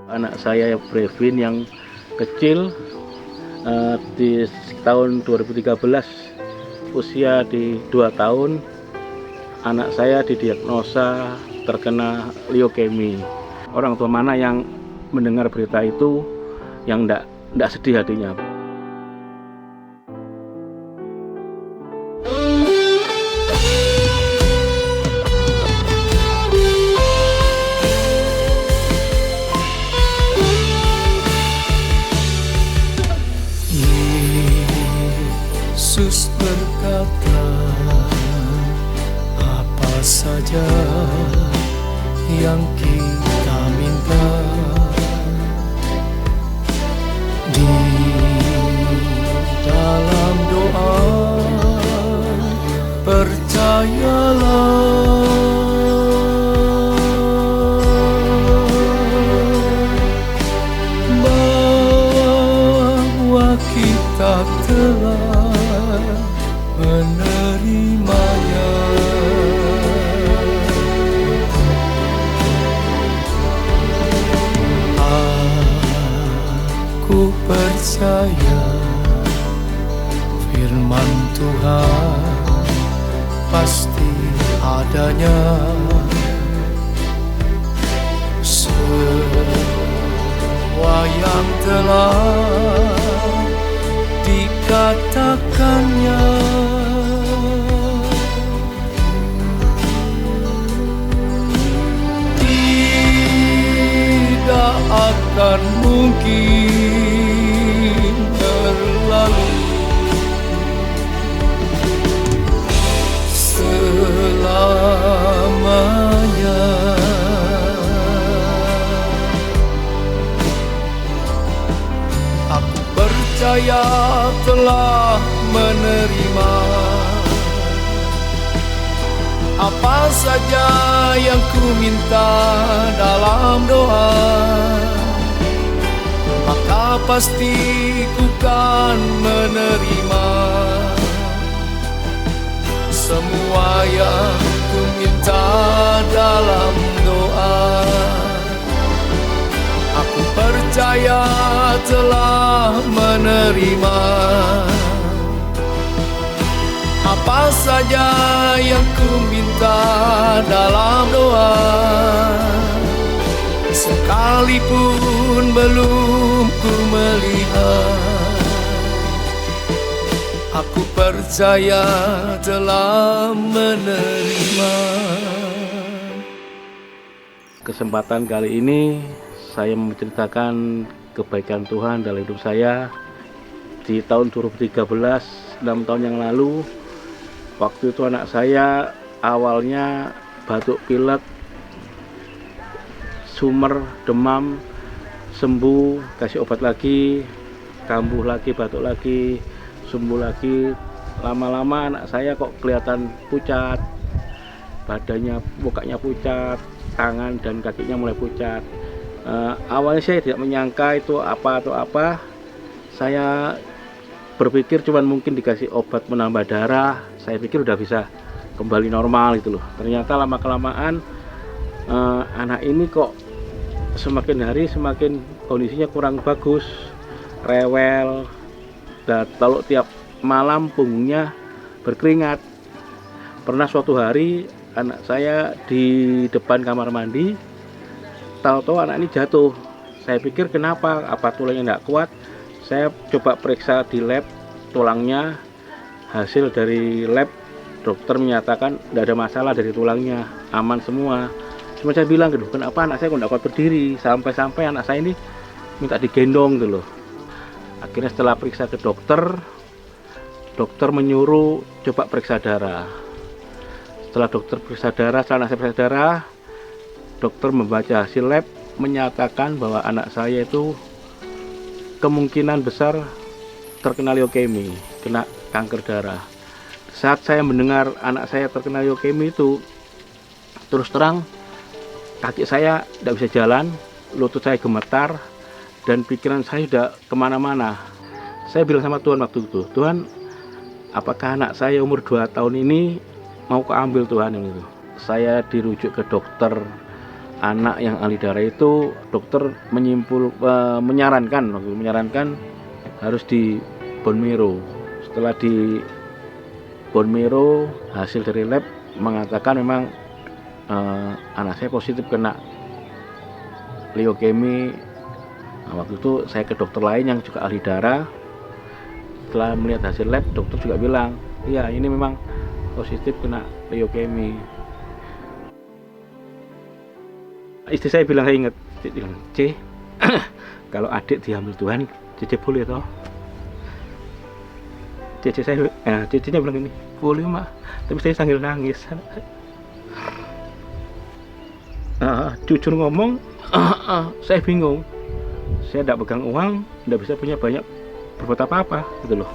Anak saya Brevin yang kecil di tahun 2013 usia di 2 tahun anak saya didiagnosa terkena leukemi. Orang tua mana yang mendengar berita itu yang enggak sedih hatinya. Yesus berkata, apa saja yang kita minta di dalam doa, percayalah bahwa kita telah menerimanya. Aku percaya firman Tuhan pasti adanya, semua yang telah dikatakannya tidak akan mungkin berlalu selamanya. Aku percaya telah menerima apa saja yang ku minta dalam doa, maka pasti ku kan menerima semua yang ku minta dalam doa. Aku percaya telah menerima apa saja yang ku minta dalam doa, sekalipun belum ku melihat. Aku percaya telah menerima. Kesempatan kali ini saya menceritakan kebaikan Tuhan dalam hidup saya di tahun 2013, 6 tahun yang lalu. Waktu itu anak saya awalnya batuk pilek, sumer, demam, sembuh, kasih obat lagi, kambuh lagi, batuk lagi, sembuh lagi. Lama-lama anak saya kok kelihatan pucat, badannya, mukanya pucat, tangan dan kakinya mulai pucat. Awalnya saya tidak menyangka itu apa atau apa. Saya berpikir cuman mungkin dikasih obat menambah darah, saya pikir udah bisa kembali normal itu loh. Ternyata lama-kelamaan anak ini kok semakin hari semakin kondisinya kurang bagus, rewel, dan kalau tiap malam punggungnya berkeringat. Pernah suatu hari anak saya di depan kamar mandi, tahu-tahu anak ini jatuh. Saya pikir kenapa, apa tulangnya tidak kuat. Saya coba periksa di lab tulangnya, hasil dari lab dokter menyatakan tidak ada masalah dari tulangnya, aman semua. Cuma saya bilang gitu, kenapa anak saya kok tidak kuat berdiri, sampai-sampai anak saya ini minta digendong gitu loh. Akhirnya setelah periksa ke dokter, dokter menyuruh coba periksa darah. Setelah dokter periksa darah, setelah anak saya periksa darah, dokter membaca hasil lab menyatakan bahwa anak saya itu kemungkinan besar terkena leukemi, kena kanker darah. Saat saya mendengar anak saya terkena leukemi itu, terus terang kaki saya tidak bisa jalan, lutut saya gemetar, dan pikiran saya sudah kemana-mana. Saya bilang sama Tuhan waktu itu, Tuhan, apakah anak saya umur 2 tahun ini mau keambil Tuhan yang itu? Saya dirujuk ke dokter anak yang ahli darah itu dokter menyarankan harus di bone marrow. Setelah di bone marrow, hasil dari lab mengatakan memang anak saya positif kena leukemi. Nah, waktu itu saya ke dokter lain yang juga ahli darah. Setelah melihat hasil lab, dokter juga bilang, iya ini memang positif kena leukemi. Istri saya bilang, saya ingat, bilang, C, kalau adik diambil Tuhan, Cici boleh toh? Cicinya bilang ini, boleh mak, tapi saya sambil nangis. Jujur ngomong, saya bingung, saya tidak pegang uang, tidak bisa punya banyak berbuat apa-apa, gitu loh.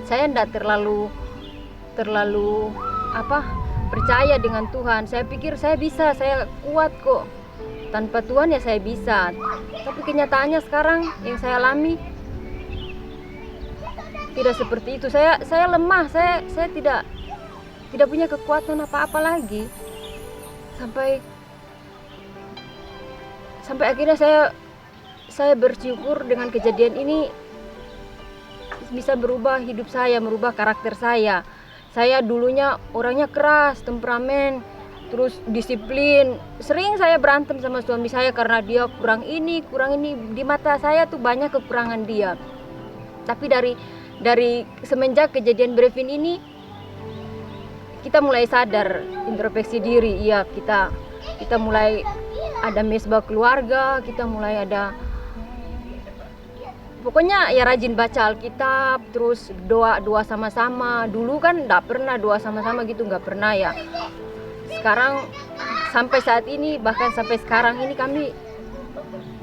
Saya tidak terlalu percaya dengan Tuhan. Saya pikir saya bisa, saya kuat kok. Tanpa Tuhan ya saya bisa. Tapi kenyataannya sekarang yang saya alami tidak seperti itu. Saya lemah, saya tidak punya kekuatan apa-apa lagi. Sampai akhirnya saya bersyukur dengan kejadian ini bisa berubah hidup saya, merubah karakter saya. Saya dulunya orangnya keras, temperamen, terus disiplin. Sering saya berantem sama suami saya karena dia kurang ini. Di mata saya tuh banyak kekurangan dia. Tapi dari semenjak kejadian Brevin ini, kita mulai sadar, introspeksi diri. Iya, kita mulai ada mesbah keluarga, kita mulai ada, pokoknya ya rajin baca Alkitab, terus doa sama-sama. Dulu kan nggak pernah doa sama-sama gitu, nggak pernah ya. Sekarang sampai saat ini, bahkan sampai sekarang ini kami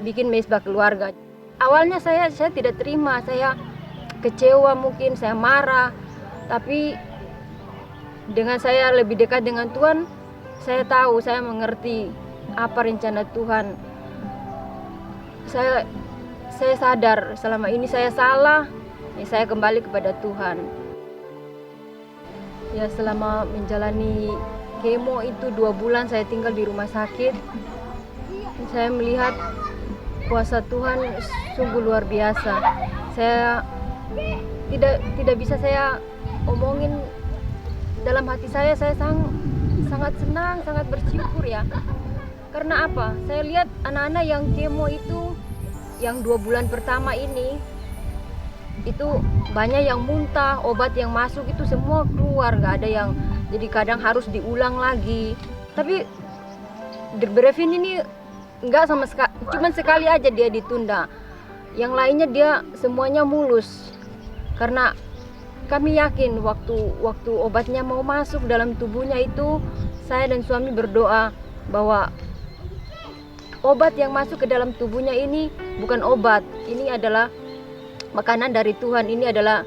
bikin mesbah keluarga. Awalnya saya tidak terima, saya kecewa mungkin, saya marah. Tapi dengan saya lebih dekat dengan Tuhan, saya tahu, saya mengerti apa rencana Tuhan. Saya sadar selama ini saya salah, ya saya kembali kepada Tuhan. Ya selama menjalani kemo itu 2 bulan saya tinggal di rumah sakit, saya melihat kuasa Tuhan sungguh luar biasa. Saya tidak bisa saya omongin dalam hati saya sangat senang, sangat bersyukur ya. Karena apa? Saya lihat anak-anak yang kemo itu, yang 2 bulan pertama ini, itu banyak yang muntah, obat yang masuk itu semua keluar, gak ada yang, jadi kadang harus diulang lagi. Tapi Brevin ini enggak sama sekali, cuma sekali aja dia ditunda. Yang lainnya dia semuanya mulus. Karena kami yakin waktu obatnya mau masuk dalam tubuhnya itu, saya dan suami berdoa bahwa obat yang masuk ke dalam tubuhnya ini bukan obat, ini adalah makanan dari Tuhan, ini adalah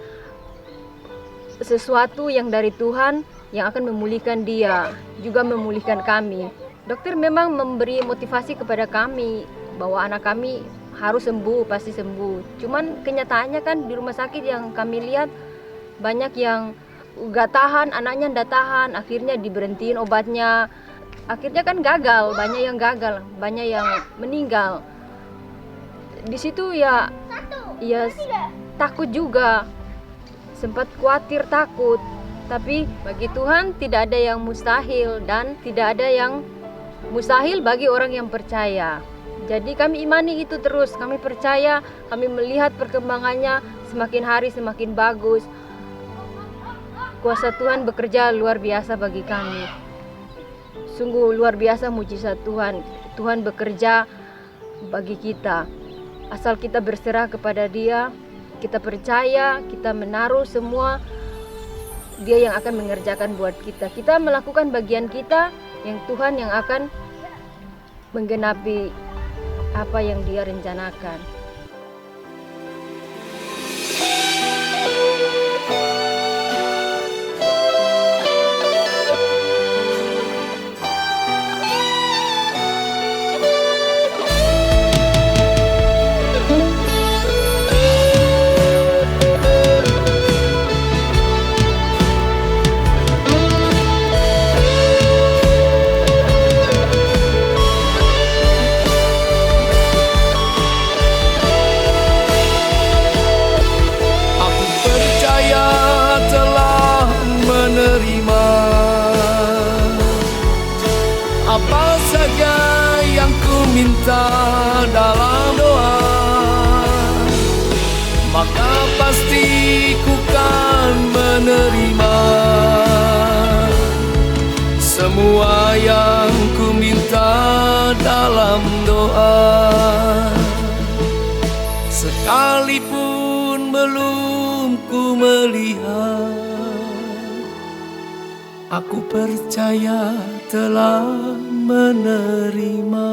sesuatu yang dari Tuhan yang akan memulihkan dia, juga memulihkan kami. Dokter memang memberi motivasi kepada kami bahwa anak kami harus sembuh, pasti sembuh. Cuman kenyataannya kan di rumah sakit yang kami lihat banyak yang gak tahan, anaknya nggak tahan, akhirnya diberhentiin obatnya. Akhirnya kan gagal, banyak yang gagal, banyak yang meninggal. Di situ ya takut juga, sempat khawatir, takut. Tapi bagi Tuhan tidak ada yang mustahil, dan tidak ada yang mustahil bagi orang yang percaya. Jadi kami imani itu terus, kami percaya, kami melihat perkembangannya semakin hari semakin bagus. Kuasa Tuhan bekerja luar biasa bagi kami. Sungguh luar biasa mujizat Tuhan. Tuhan bekerja bagi kita. Asal kita berserah kepada Dia, kita percaya, kita menaruh semua, Dia yang akan mengerjakan buat kita. Kita melakukan bagian kita, yang Tuhan yang akan menggenapi apa yang Dia rencanakan. menerima semua yang ku minta dalam doa. Sekalipun belum ku melihat, aku percaya telah menerima.